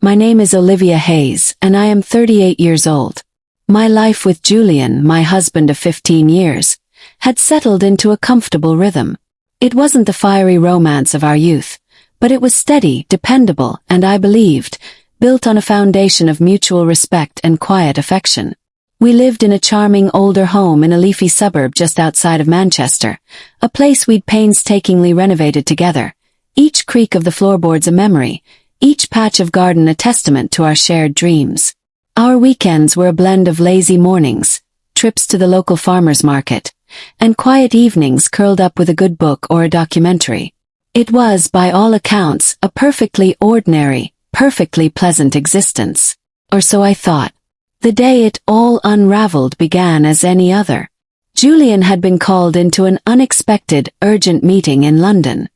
My name is Olivia Hayes, and I am 38 years old. My life with Julian, my husband of 15 years, had settled into a comfortable rhythm. It wasn't the fiery romance of our youth, but it was steady, dependable, and I believed, built on a foundation of mutual respect and quiet affection. We lived in a charming older home in a leafy suburb just outside of Manchester, a place we'd painstakingly renovated together, each creak of the floorboards a memory, each patch of garden a testament to our shared dreams. Our weekends were a blend of lazy mornings, trips to the local farmer's market, and quiet evenings curled up with a good book or a documentary. It was, by all accounts, a perfectly ordinary, perfectly pleasant existence. Or so I thought. The day it all unraveled began as any other. Julian had been called into an unexpected, urgent meeting in London.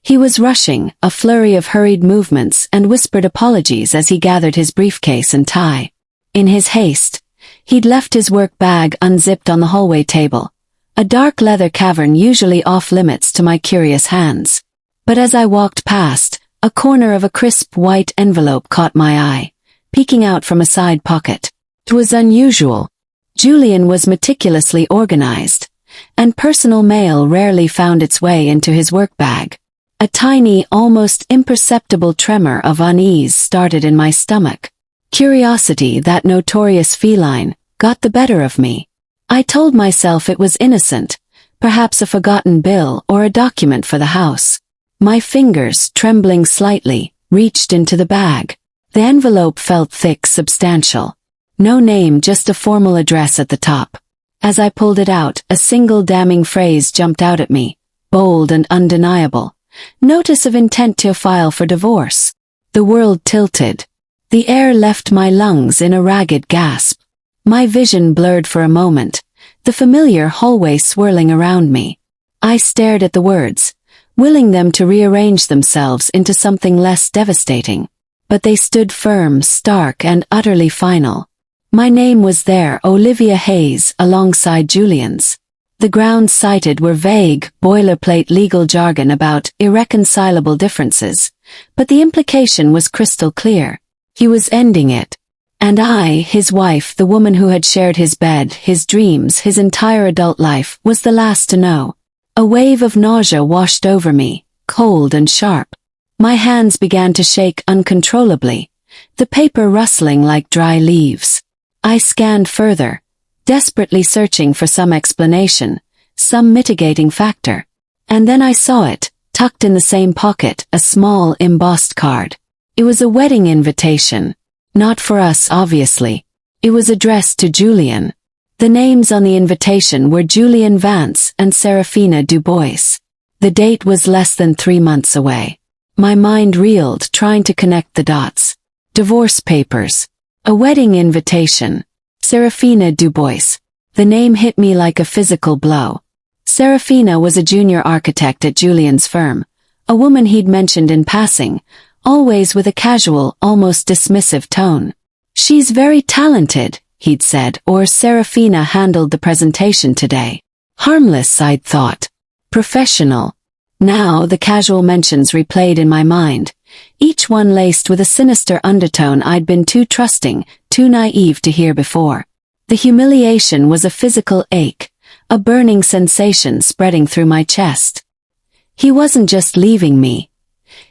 He was rushing, a flurry of hurried movements and whispered apologies as he gathered his briefcase and tie. In his haste, he'd left his work bag unzipped on the hallway table, a dark leather cavern usually off-limits to my curious hands. But as I walked past, a corner of a crisp white envelope caught my eye, peeking out from a side pocket. It was unusual. Julian was meticulously organized, and personal mail rarely found its way into his work bag. A tiny, almost imperceptible tremor of unease started in my stomach. Curiosity, that notorious feline, got the better of me. I told myself it was innocent, perhaps a forgotten bill or a document for the house. My fingers, trembling slightly, reached into the bag. The envelope felt thick, substantial. No name, just a formal address at the top. As I pulled it out, a single damning phrase jumped out at me, bold and undeniable. Notice of intent to file for divorce. The world tilted. The air left my lungs in a ragged gasp. My vision blurred for a moment, the familiar hallway swirling around me. I stared at the words, willing them to rearrange themselves into something less devastating. But they stood firm, stark, and utterly final. My name was there, Olivia Hayes, alongside Julian's. The grounds cited were vague, boilerplate legal jargon about irreconcilable differences, but the implication was crystal clear. He was ending it. And I, his wife, the woman who had shared his bed, his dreams, his entire adult life, was the last to know. A wave of nausea washed over me, cold and sharp. My hands began to shake uncontrollably, the paper rustling like dry leaves. I scanned further, desperately searching for some explanation, some mitigating factor. And then I saw it, tucked in the same pocket, a small embossed card. It was a wedding invitation. Not for us, obviously. It was addressed to Julian. The names on the invitation were Julian Vance and Serafina Dubois. The date was less than 3 months away. My mind reeled, trying to connect the dots. Divorce papers. A wedding invitation. Serafina Dubois. The name hit me like a physical blow. Serafina was a junior architect at Julian's firm, a woman he'd mentioned in passing, always with a casual, almost dismissive tone. She's very talented, he'd said, or Serafina handled the presentation today. Harmless, I'd thought. Professional. Now the casual mentions replayed in my mind, each one laced with a sinister undertone I'd been too trusting, too naive to hear before. The humiliation was a physical ache, a burning sensation spreading through my chest. He wasn't just leaving me.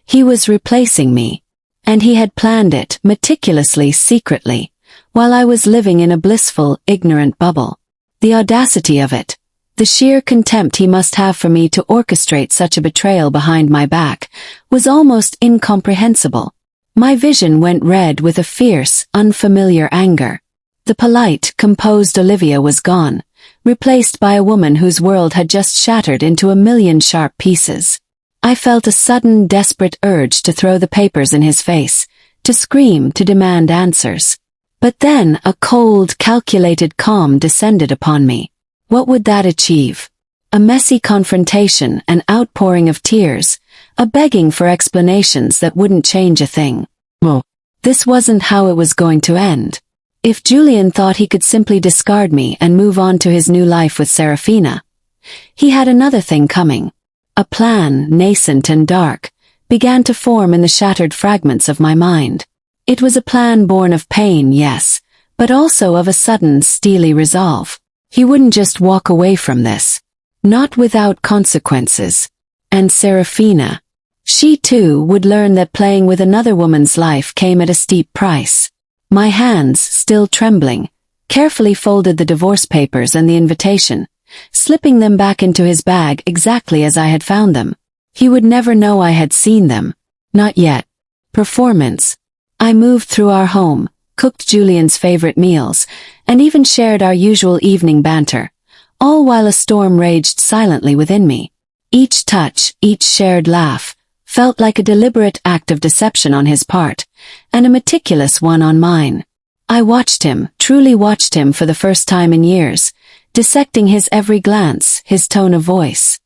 He was replacing me. And he had planned it, meticulously, secretly, while I was living in a blissful, ignorant bubble. The audacity of it. The sheer contempt he must have for me to orchestrate such a betrayal behind my back was almost incomprehensible. My vision went red with a fierce, unfamiliar anger. The polite, composed Olivia was gone, replaced by a woman whose world had just shattered into a million sharp pieces. I felt a sudden, desperate urge to throw the papers in his face, to scream, to demand answers. But then a cold, calculated calm descended upon me. What would that achieve? A messy confrontation, an outpouring of tears, a begging for explanations that wouldn't change a thing. Well, this wasn't how it was going to end. If Julian thought he could simply discard me and move on to his new life with Serafina, he had another thing coming. A plan, nascent and dark, began to form in the shattered fragments of my mind. It was a plan born of pain, yes, but also of a sudden, steely resolve. He wouldn't just walk away from this. Not without consequences. And Serafina. She too would learn that playing with another woman's life came at a steep price. My hands, still trembling, carefully folded the divorce papers and the invitation, slipping them back into his bag exactly as I had found them. He would never know I had seen them. Not yet. Performance. I moved through our home, cooked Julian's favorite meals, and even shared our usual evening banter, all while a storm raged silently within me. Each touch, each shared laugh, felt like a deliberate act of deception on his part, and a meticulous one on mine. I watched him, truly watched him for the first time in years, dissecting his every glance, his tone of voice.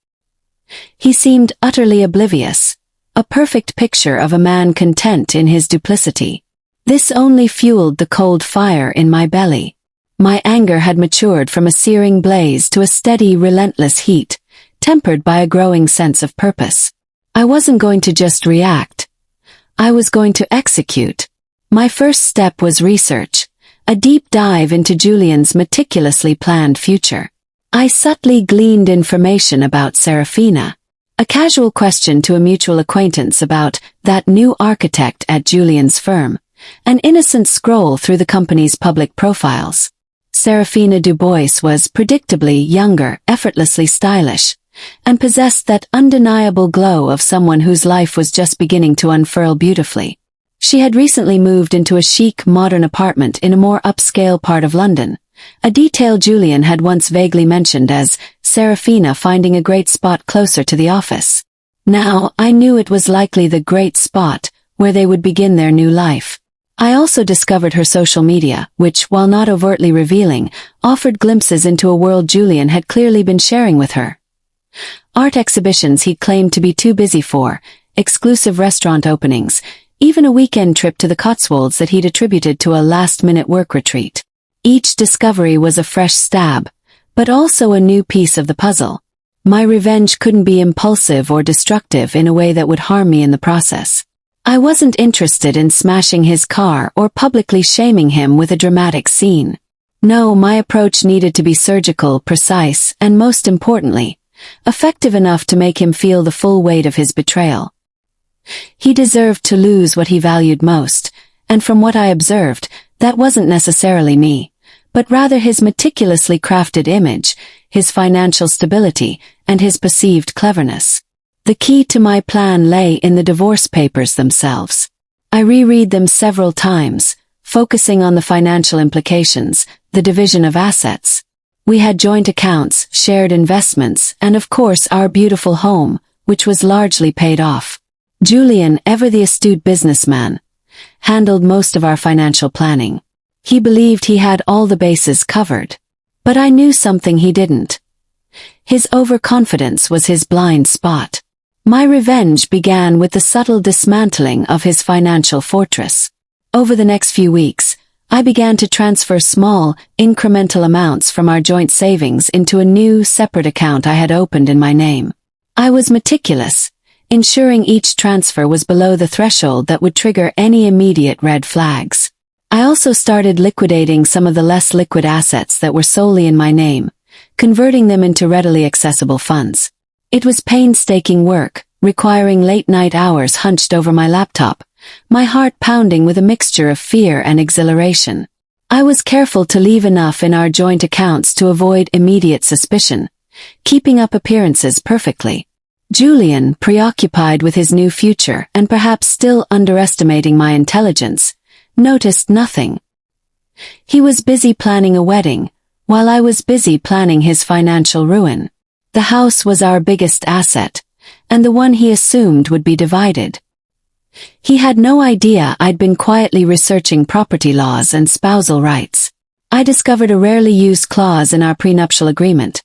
He seemed utterly oblivious, a perfect picture of a man content in his duplicity. This only fueled the cold fire in my belly. My anger had matured from a searing blaze to a steady, relentless heat, tempered by a growing sense of purpose. I wasn't going to just react. I was going to execute. My first step was research, a deep dive into Julian's meticulously planned future. I subtly gleaned information about Serafina. A casual question to a mutual acquaintance about that new architect at Julian's firm. An innocent scroll through the company's public profiles. Serafina Dubois was predictably younger, effortlessly stylish, and possessed that undeniable glow of someone whose life was just beginning to unfurl beautifully. She had recently moved into a chic, modern apartment in a more upscale part of London, a detail Julian had once vaguely mentioned as Serafina finding a great spot closer to the office. Now, I knew it was likely the great spot where they would begin their new life. I also discovered her social media, which, while not overtly revealing, offered glimpses into a world Julian had clearly been sharing with her. Art exhibitions he'd claimed to be too busy for, exclusive restaurant openings, even a weekend trip to the Cotswolds that he'd attributed to a last-minute work retreat. Each discovery was a fresh stab, but also a new piece of the puzzle. My revenge couldn't be impulsive or destructive in a way that would harm me in the process. I wasn't interested in smashing his car or publicly shaming him with a dramatic scene. No, my approach needed to be surgical, precise, and most importantly, effective enough to make him feel the full weight of his betrayal. He deserved to lose what he valued most, and from what I observed, that wasn't necessarily me, but rather his meticulously crafted image, his financial stability, and his perceived cleverness. The key to my plan lay in the divorce papers themselves. I reread them several times, focusing on the financial implications, the division of assets. We had joint accounts, shared investments, and of course our beautiful home, which was largely paid off. Julian, ever the astute businessman, handled most of our financial planning. He believed he had all the bases covered. But I knew something he didn't. His overconfidence was his blind spot. My revenge began with the subtle dismantling of his financial fortress. Over the next few weeks, I began to transfer small, incremental amounts from our joint savings into a new, separate account I had opened in my name. I was meticulous, ensuring each transfer was below the threshold that would trigger any immediate red flags. I also started liquidating some of the less liquid assets that were solely in my name, converting them into readily accessible funds. It was painstaking work, requiring late-night hours hunched over my laptop, my heart pounding with a mixture of fear and exhilaration. I was careful to leave enough in our joint accounts to avoid immediate suspicion, keeping up appearances perfectly. Julian, preoccupied with his new future and perhaps still underestimating my intelligence, noticed nothing. He was busy planning a wedding, while I was busy planning his financial ruin. The house was our biggest asset, and the one he assumed would be divided. He had no idea I'd been quietly researching property laws and spousal rights. I discovered a rarely used clause in our prenuptial agreement,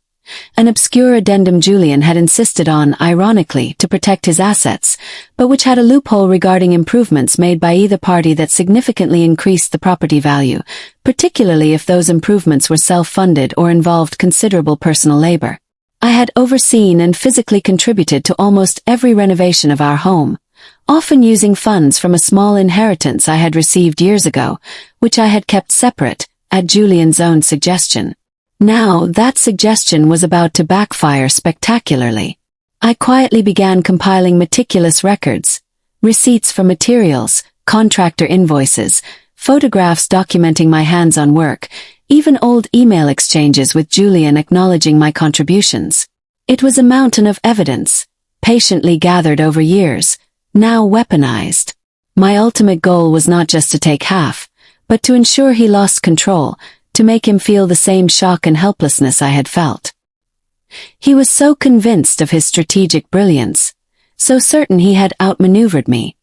an obscure addendum Julian had insisted on, ironically, to protect his assets, but which had a loophole regarding improvements made by either party that significantly increased the property value, particularly if those improvements were self-funded or involved considerable personal labor. I had overseen and physically contributed to almost every renovation of our home, often using funds from a small inheritance I had received years ago, which I had kept separate, at Julian's own suggestion. Now, that suggestion was about to backfire spectacularly. I quietly began compiling meticulous records, receipts for materials, contractor invoices, photographs documenting my hands-on work, even old email exchanges with Julian acknowledging my contributions. It was a mountain of evidence, patiently gathered over years, now weaponized. My ultimate goal was not just to take half, but to ensure he lost control, to make him feel the same shock and helplessness I had felt. He was so convinced of his strategic brilliance, so certain he had outmaneuvered me.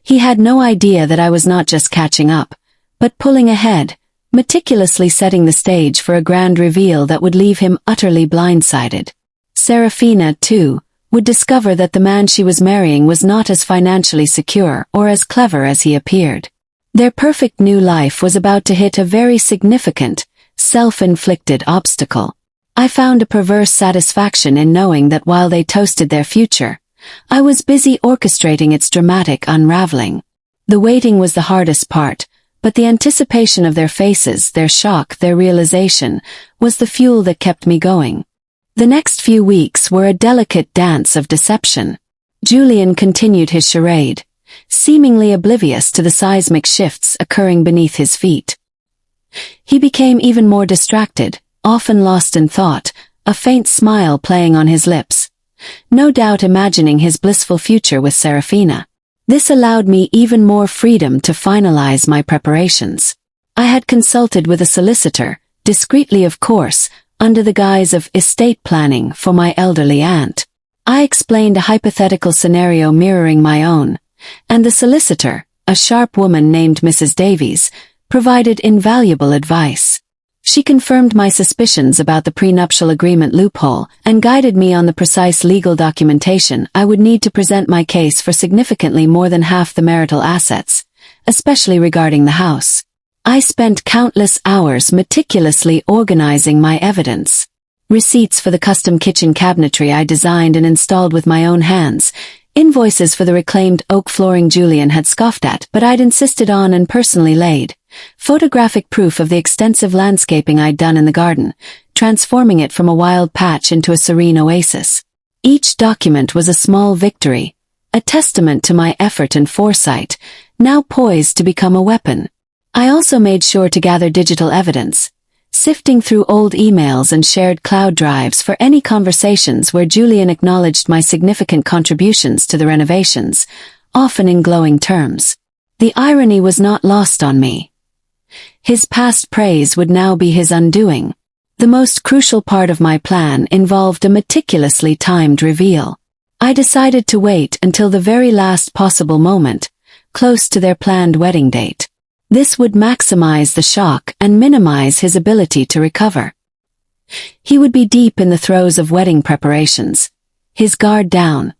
He had no idea that I was not just catching up, but pulling ahead, meticulously setting the stage for a grand reveal that would leave him utterly blindsided. Serafina, too, would discover that the man she was marrying was not as financially secure or as clever as he appeared. Their perfect new life was about to hit a very significant, self-inflicted obstacle. I found a perverse satisfaction in knowing that while they toasted their future, I was busy orchestrating its dramatic unraveling. The waiting was the hardest part, but the anticipation of their faces, their shock, their realization, was the fuel that kept me going. The next few weeks were a delicate dance of deception. Julian continued his charade, seemingly oblivious to the seismic shifts occurring beneath his feet. He became even more distracted, often lost in thought, a faint smile playing on his lips, no doubt imagining his blissful future with Serafina. This allowed me even more freedom to finalize my preparations. I had consulted with a solicitor, discreetly of course, under the guise of estate planning for my elderly aunt. I explained a hypothetical scenario mirroring my own, and the solicitor, a sharp woman named Mrs. Davies, provided invaluable advice. She confirmed my suspicions about the prenuptial agreement loophole and guided me on the precise legal documentation I would need to present my case for significantly more than half the marital assets, especially regarding the house. I spent countless hours meticulously organizing my evidence. Receipts for the custom kitchen cabinetry I designed and installed with my own hands, invoices for the reclaimed oak flooring Julian had scoffed at but I'd insisted on and personally laid, photographic proof of the extensive landscaping I'd done in the garden, transforming it from a wild patch into a serene oasis. Each document was a small victory, a testament to my effort and foresight, now poised to become a weapon. I also made sure to gather digital evidence, sifting through old emails and shared cloud drives for any conversations where Julian acknowledged my significant contributions to the renovations, often in glowing terms. The irony was not lost on me. His past praise would now be his undoing. The most crucial part of my plan involved a meticulously timed reveal. I decided to wait until the very last possible moment, close to their planned wedding date. This would maximize the shock and minimize his ability to recover. He would be deep in the throes of wedding preparations, his guard down,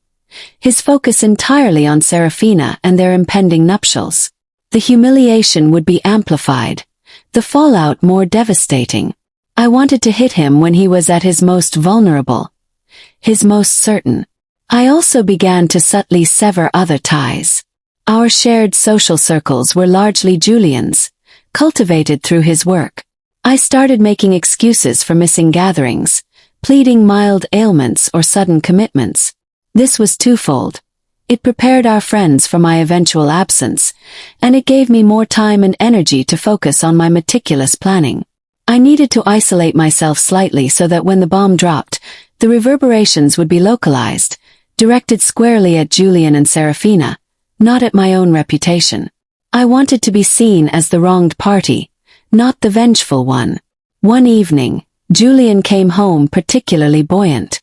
his focus entirely on Serafina and their impending nuptials. The humiliation would be amplified, the fallout more devastating. I wanted to hit him when he was at his most vulnerable, his most certain. I also began to subtly sever other ties. Our shared social circles were largely Julian's, cultivated through his work. I started making excuses for missing gatherings, pleading mild ailments or sudden commitments. This was twofold. It prepared our friends for my eventual absence, and it gave me more time and energy to focus on my meticulous planning. I needed to isolate myself slightly so that when the bomb dropped, the reverberations would be localized, directed squarely at Julian and Serafina, not at my own reputation. I wanted to be seen as the wronged party, not the vengeful one. One evening, Julian came home particularly buoyant.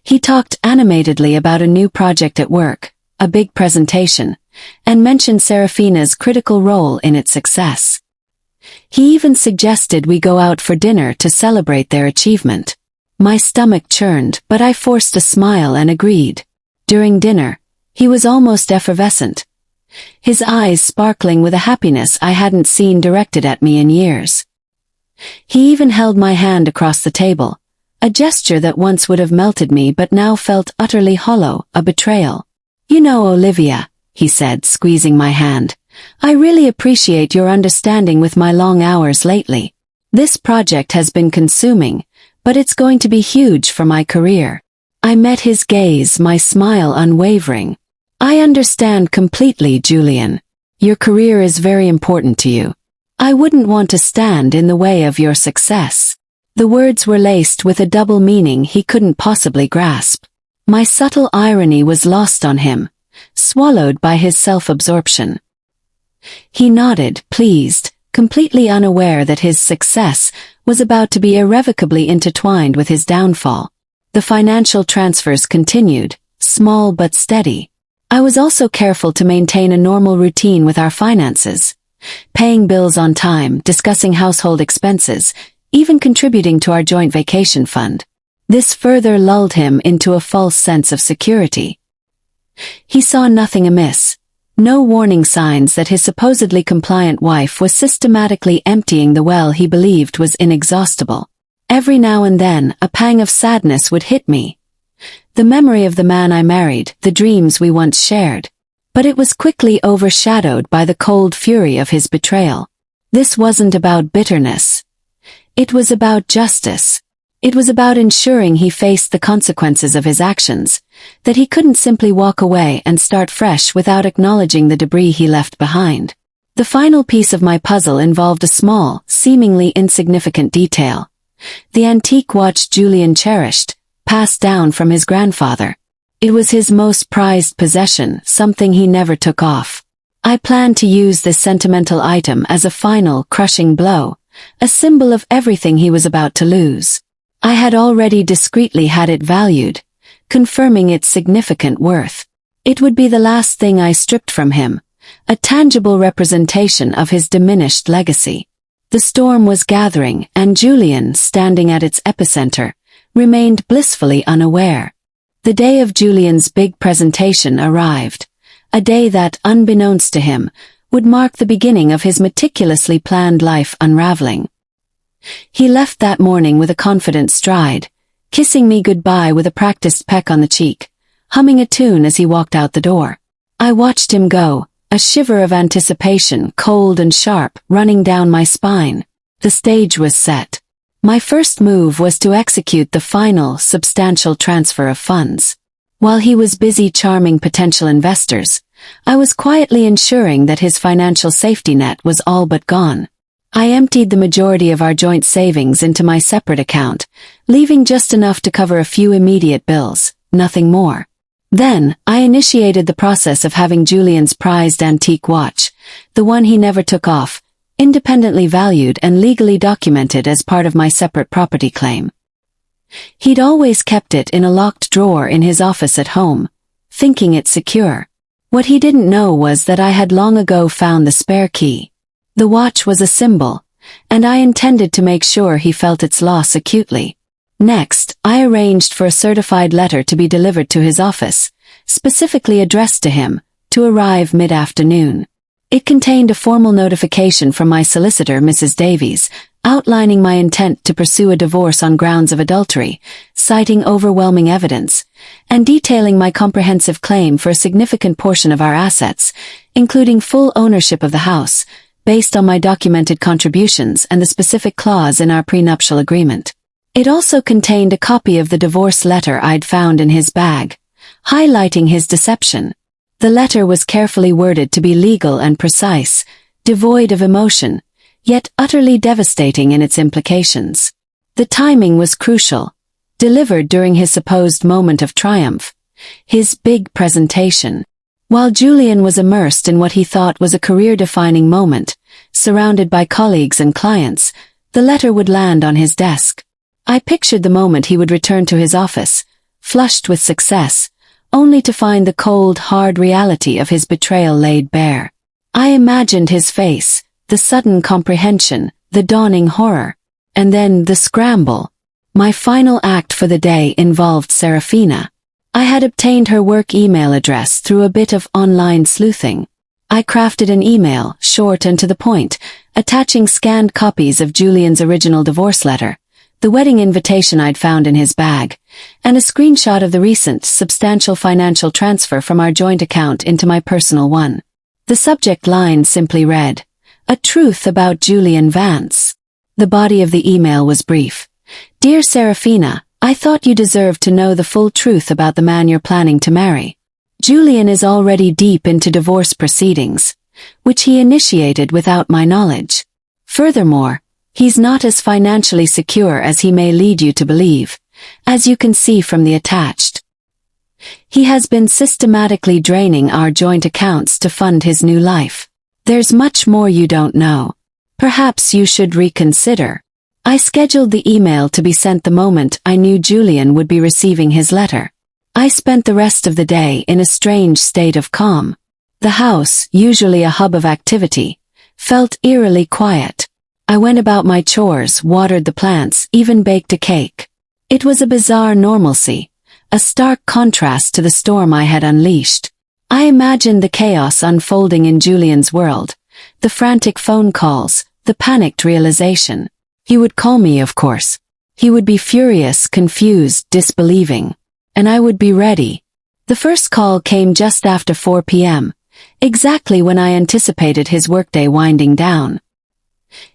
He talked animatedly about a new project at work, a big presentation, and mentioned Serafina's critical role in its success. He even suggested we go out for dinner to celebrate their achievement. My stomach churned, but I forced a smile and agreed. During dinner, he was almost effervescent, his eyes sparkling with a happiness I hadn't seen directed at me in years. He even held my hand across the table, a gesture that once would have melted me but now felt utterly hollow, a betrayal. "You know, Olivia," he said, squeezing my hand, "I really appreciate your understanding with my long hours lately. This project has been consuming, but it's going to be huge for my career." I met his gaze, my smile unwavering. "I understand completely, Julian. Your career is very important to you. I wouldn't want to stand in the way of your success." The words were laced with a double meaning he couldn't possibly grasp. My subtle irony was lost on him, swallowed by his self-absorption. He nodded, pleased, completely unaware that his success was about to be irrevocably intertwined with his downfall. The financial transfers continued, small but steady. I was also careful to maintain a normal routine with our finances, paying bills on time, discussing household expenses, even contributing to our joint vacation fund. This further lulled him into a false sense of security. He saw nothing amiss. No warning signs that his supposedly compliant wife was systematically emptying the well he believed was inexhaustible. Every now and then, a pang of sadness would hit me. The memory of the man I married, the dreams we once shared. But it was quickly overshadowed by the cold fury of his betrayal. This wasn't about bitterness. It was about justice. It was about ensuring he faced the consequences of his actions, that he couldn't simply walk away and start fresh without acknowledging the debris he left behind. The final piece of my puzzle involved a small, seemingly insignificant detail. The antique watch Julian cherished, passed down from his grandfather. It was his most prized possession, something he never took off. I planned to use this sentimental item as a final, crushing blow, a symbol of everything he was about to lose. I had already discreetly had it valued, confirming its significant worth. It would be the last thing I stripped from him, a tangible representation of his diminished legacy. The storm was gathering, and Julian, standing at its epicenter, remained blissfully unaware. The day of Julian's big presentation arrived, a day that, unbeknownst to him, would mark the beginning of his meticulously planned life unraveling. He left that morning with a confident stride, kissing me goodbye with a practiced peck on the cheek, humming a tune as he walked out the door. I watched him go, a shiver of anticipation, cold and sharp, running down my spine. The stage was set. My first move was to execute the final, substantial transfer of funds. While he was busy charming potential investors, I was quietly ensuring that his financial safety net was all but gone. I emptied the majority of our joint savings into my separate account, leaving just enough to cover a few immediate bills, nothing more. Then, I initiated the process of having Julian's prized antique watch, the one he never took off, independently valued and legally documented as part of my separate property claim. He'd always kept it in a locked drawer in his office at home, thinking it secure. What he didn't know was that I had long ago found the spare key. The watch was a symbol, and I intended to make sure he felt its loss acutely. Next, I arranged for a certified letter to be delivered to his office, specifically addressed to him, to arrive mid-afternoon. It contained a formal notification from my solicitor, Mrs. Davies, outlining my intent to pursue a divorce on grounds of adultery, citing overwhelming evidence, and detailing my comprehensive claim for a significant portion of our assets, including full ownership of the house, based on my documented contributions and the specific clause in our prenuptial agreement. It also contained a copy of the divorce letter I'd found in his bag, highlighting his deception. The letter was carefully worded to be legal and precise, devoid of emotion, yet utterly devastating in its implications. The timing was crucial, delivered during his supposed moment of triumph, his big presentation. While Julian was immersed in what he thought was a career-defining moment, surrounded by colleagues and clients, the letter would land on his desk. I pictured the moment he would return to his office, flushed with success, only to find the cold, hard reality of his betrayal laid bare. I imagined his face, the sudden comprehension, the dawning horror, and then the scramble. My final act for the day involved Serafina. I had obtained her work email address through a bit of online sleuthing. I crafted an email, short and to the point, attaching scanned copies of Julian's original divorce letter, the wedding invitation I'd found in his bag, and a screenshot of the recent, substantial financial transfer from our joint account into my personal one. The subject line simply read, "A truth about Julian Vance." The body of the email was brief. "Dear Serafina, I thought you deserved to know the full truth about the man you're planning to marry. Julian is already deep into divorce proceedings, which he initiated without my knowledge. Furthermore, he's not as financially secure as he may lead you to believe, as you can see from the attached. He has been systematically draining our joint accounts to fund his new life. There's much more you don't know. Perhaps you should reconsider." I scheduled the email to be sent the moment I knew Julian would be receiving his letter. I spent the rest of the day in a strange state of calm. The house, usually a hub of activity, felt eerily quiet. I went about my chores, watered the plants, even baked a cake. It was a bizarre normalcy, a stark contrast to the storm I had unleashed. I imagined the chaos unfolding in Julian's world, the frantic phone calls, the panicked realization. He would call me, of course. He would be furious, confused, disbelieving. And I would be ready. The first call came just after 4 p.m., exactly when I anticipated his workday winding down.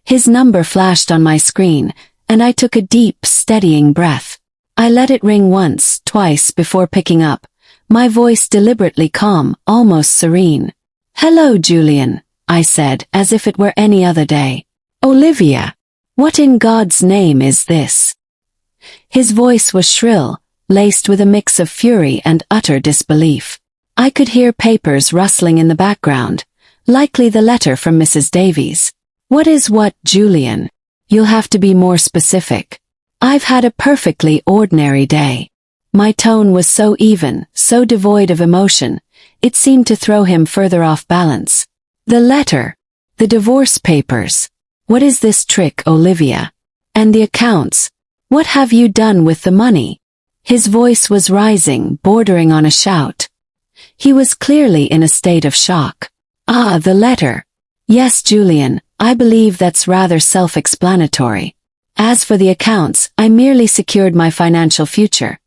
His number flashed on my screen, and I took a deep, steadying breath. I let it ring once, twice before picking up, my voice deliberately calm, almost serene. "Hello, Julian," I said, as if it were any other day. "Olivia. What in God's name is this?" His voice was shrill, laced with a mix of fury and utter disbelief. I could hear papers rustling in the background, likely the letter from Mrs. Davies. "What is what, Julian? You'll have to be more specific. I've had a perfectly ordinary day." My tone was so even, so devoid of emotion, it seemed to throw him further off balance. "The letter. The divorce papers. What is this trick, Olivia? And the accounts. What have you done with the money?" His voice was rising, bordering on a shout. He was clearly in a state of shock. "Ah, the letter. Yes, Julian, I believe that's rather self-explanatory. As for the accounts, I merely secured my financial future,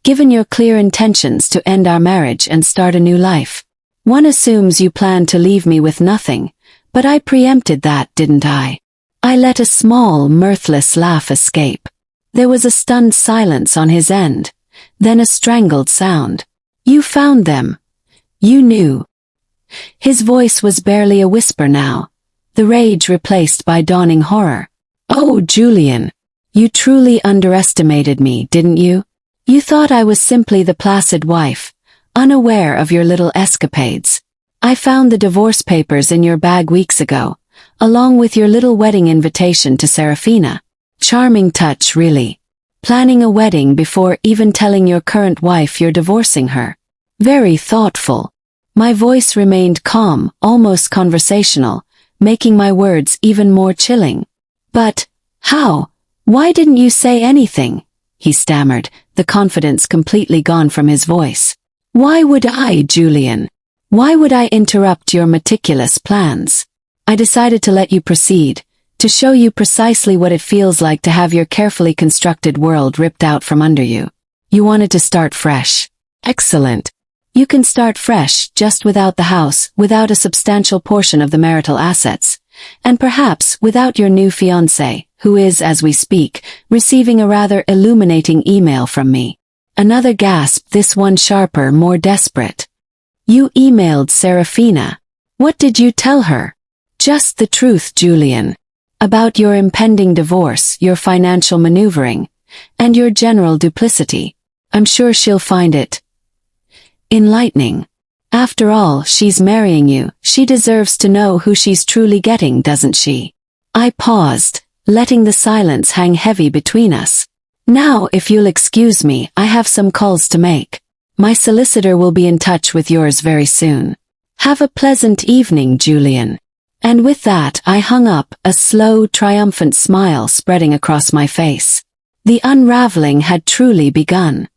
given your clear intentions to end our marriage and start a new life. One assumes you plan to leave me with nothing, but I preempted that, didn't I?" I let a small, mirthless laugh escape. There was a stunned silence on his end, then a strangled sound. "You found them. You knew." His voice was barely a whisper now, the rage replaced by dawning horror. "Oh, Julian, you truly underestimated me, didn't you? You thought I was simply the placid wife, unaware of your little escapades. I found the divorce papers in your bag weeks ago, along with your little wedding invitation to Serafina. Charming touch, really. Planning a wedding before even telling your current wife you're divorcing her. Very thoughtful." My voice remained calm, almost conversational, making my words even more chilling. "But, how? Why didn't you say anything?" he stammered, the confidence completely gone from his voice. "Why would I, Julian? Why would I interrupt your meticulous plans? I decided to let you proceed, to show you precisely what it feels like to have your carefully constructed world ripped out from under you. You wanted to start fresh. Excellent. You can start fresh, just without the house, without a substantial portion of the marital assets, and perhaps without your new fiancé, who is, as we speak, receiving a rather illuminating email from me." Another gasp, this one sharper, more desperate. "You emailed Serafina. What did you tell her?" "Just the truth, Julian. About your impending divorce, your financial maneuvering, and your general duplicity. I'm sure she'll find it enlightening. After all, she's marrying you. She deserves to know who she's truly getting, doesn't she?" I paused, letting the silence hang heavy between us. "Now, if you'll excuse me, I have some calls to make. My solicitor will be in touch with yours very soon. Have a pleasant evening, Julian." And with that, I hung up, a slow, triumphant smile spreading across my face. The unraveling had truly begun.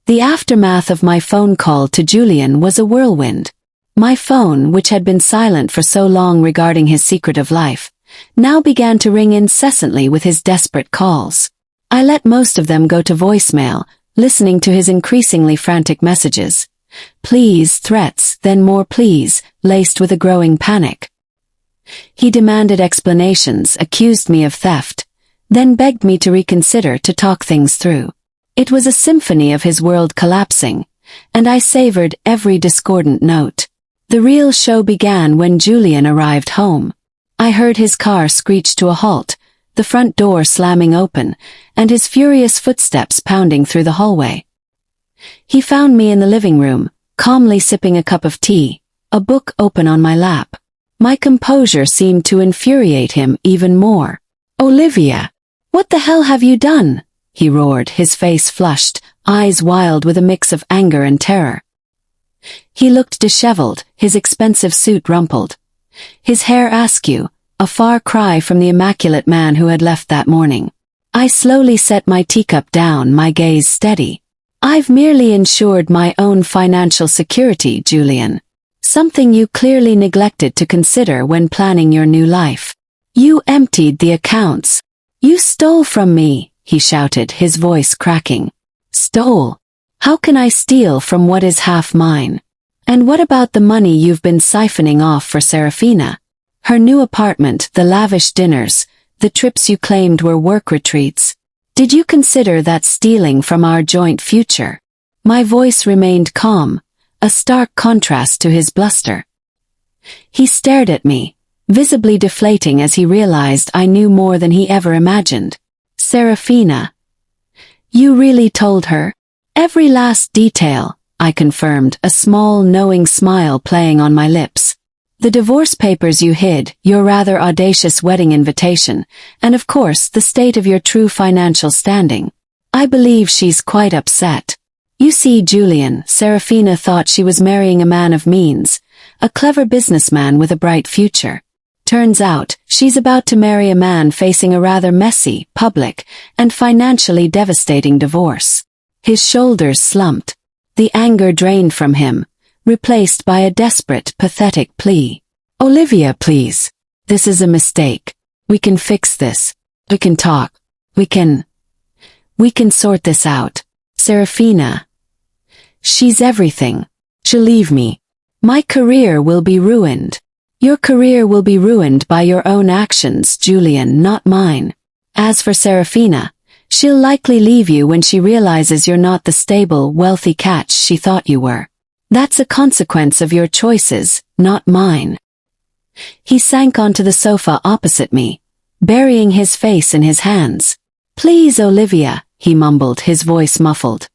The aftermath of my phone call to Julian was a whirlwind. My phone, which had been silent for so long regarding his secretive life, now began to ring incessantly with his desperate calls. I let most of them go to voicemail, listening to his increasingly frantic messages. Please, threats, then more please, laced with a growing panic. He demanded explanations, accused me of theft, then begged me to reconsider, to talk things through. It was a symphony of his world collapsing, and I savored every discordant note. The real show began when Julian arrived home. I heard his car screech to a halt, the front door slamming open, and his furious footsteps pounding through the hallway. He found me in the living room, calmly sipping a cup of tea, a book open on my lap. My composure seemed to infuriate him even more. "Olivia, what the hell have you done?" he roared, his face flushed, eyes wild with a mix of anger and terror. He looked disheveled, his expensive suit rumpled. His hair askew, a far cry from the immaculate man who had left that morning. I slowly set my teacup down, my gaze steady. "I've merely ensured my own financial security, Julian. Something you clearly neglected to consider when planning your new life. You emptied the accounts. You stole from me," he shouted, his voice cracking. "Stole? How can I steal from what is half mine? And what about the money you've been siphoning off for Serafina? Her new apartment, the lavish dinners, the trips you claimed were work retreats. Did you consider that stealing from our joint future?" My voice remained calm, a stark contrast to his bluster. He stared at me, visibly deflating as he realized I knew more than he ever imagined. "Serafina. You really told her?" "Every last detail," I confirmed, a small, knowing smile playing on my lips. "The divorce papers you hid, your rather audacious wedding invitation, and of course the state of your true financial standing. I believe she's quite upset. You see, Julian, Serafina thought she was marrying a man of means, a clever businessman with a bright future. Turns out, she's about to marry a man facing a rather messy, public, and financially devastating divorce." His shoulders slumped. The anger drained from him, replaced by a desperate, pathetic plea. "Olivia, please. This is a mistake. We can fix this. We can talk. We can sort this out. Serafina. She's everything. She'll leave me. My career will be ruined." "Your career will be ruined by your own actions, Julian, not mine. As for Serafina, she'll likely leave you when she realizes you're not the stable, wealthy catch she thought you were. That's a consequence of your choices, not mine." He sank onto the sofa opposite me, burying his face in his hands. "Please, Olivia," he mumbled, his voice muffled.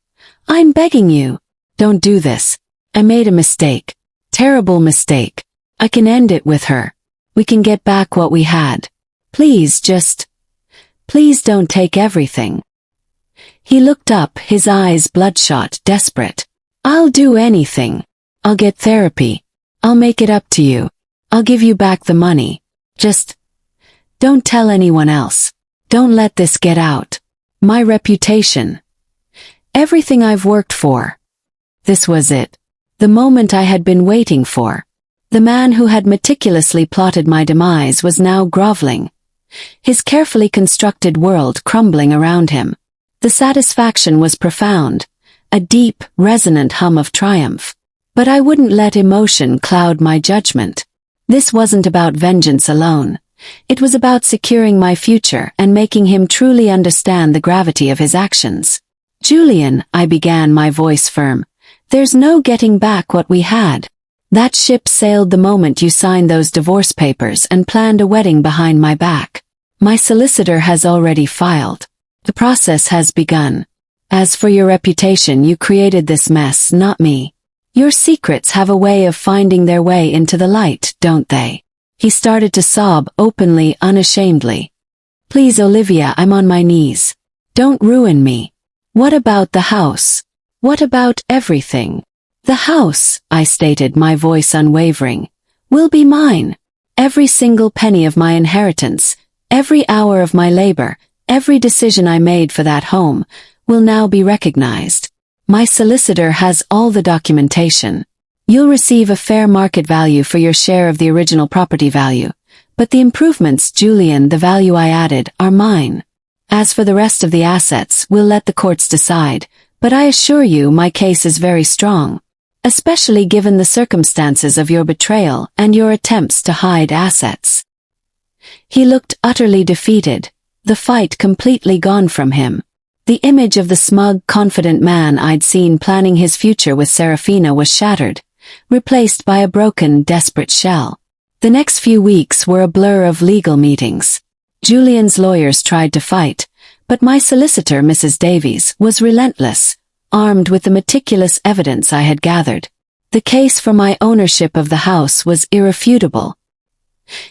"I'm begging you. Don't do this. I made a mistake. Terrible mistake. I can end it with her. We can get back what we had. Please don't take everything." He looked up, his eyes bloodshot, desperate. "I'll do anything. I'll get therapy. I'll make it up to you. I'll give you back the money. Just don't tell anyone else. Don't let this get out. My reputation. Everything I've worked for." This was it. The moment I had been waiting for. The man who had meticulously plotted my demise was now groveling, his carefully constructed world crumbling around him. The satisfaction was profound, a deep, resonant hum of triumph. But I wouldn't let emotion cloud my judgment. This wasn't about vengeance alone. It was about securing my future and making him truly understand the gravity of his actions. "Julian," I began, my voice firm, "there's no getting back what we had. That ship sailed the moment you signed those divorce papers and planned a wedding behind my back. My solicitor has already filed. The process has begun. As for your reputation, you created this mess, not me. Your secrets have a way of finding their way into the light, don't they?" He started to sob openly, unashamedly. "Please, Olivia, I'm on my knees. Don't ruin me. What about the house? What about everything?" "The house," I stated, my voice unwavering, "will be mine. Every single penny of my inheritance, every hour of my labor, every decision I made for that home, will now be recognized. My solicitor has all the documentation. You'll receive a fair market value for your share of the original property value, but the improvements, Julian, the value I added, are mine. As for the rest of the assets, we'll let the courts decide, but I assure you my case is very strong, especially given the circumstances of your betrayal and your attempts to hide assets." He looked utterly defeated, the fight completely gone from him. The image of the smug, confident man I'd seen planning his future with Serafina was shattered, replaced by a broken, desperate shell. The next few weeks were a blur of legal meetings. Julian's lawyers tried to fight, but my solicitor, Mrs. Davies, was relentless, armed with the meticulous evidence I had gathered. The case for my ownership of the house was irrefutable.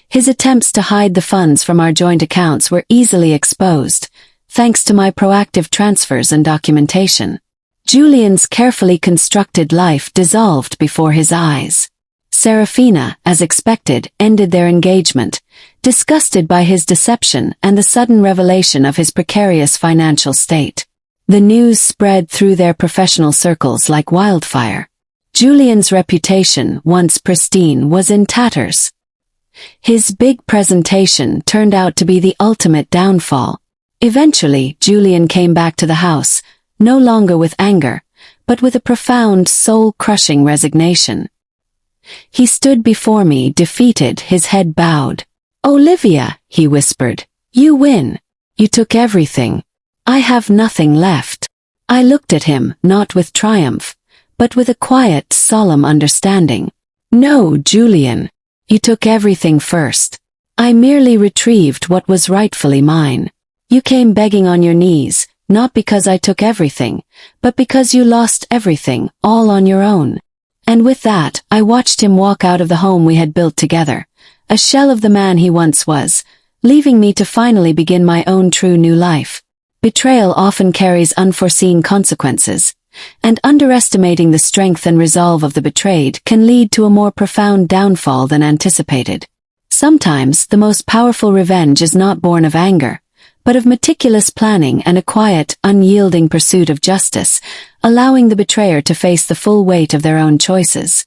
His attempts to hide the funds from our joint accounts were easily exposed, thanks to my proactive transfers and documentation. Julian's carefully constructed life dissolved before his eyes. Serafina, as expected, ended their engagement, disgusted by his deception and the sudden revelation of his precarious financial state. The news spread through their professional circles like wildfire. Julian's reputation, once pristine, was in tatters. His big presentation turned out to be the ultimate downfall. Eventually, Julian came back to the house, no longer with anger, but with a profound, soul-crushing resignation. He stood before me, defeated, his head bowed. "Olivia," he whispered, "you win. You took everything. I have nothing left." I looked at him, not with triumph, but with a quiet, solemn understanding. "No, Julian. You took everything first. I merely retrieved what was rightfully mine. You came begging on your knees, not because I took everything, but because you lost everything, all on your own." And with that, I watched him walk out of the home we had built together, a shell of the man he once was, leaving me to finally begin my own true new life. Betrayal often carries unforeseen consequences, and underestimating the strength and resolve of the betrayed can lead to a more profound downfall than anticipated. Sometimes, the most powerful revenge is not born of anger, but of meticulous planning and a quiet, unyielding pursuit of justice, allowing the betrayer to face the full weight of their own choices.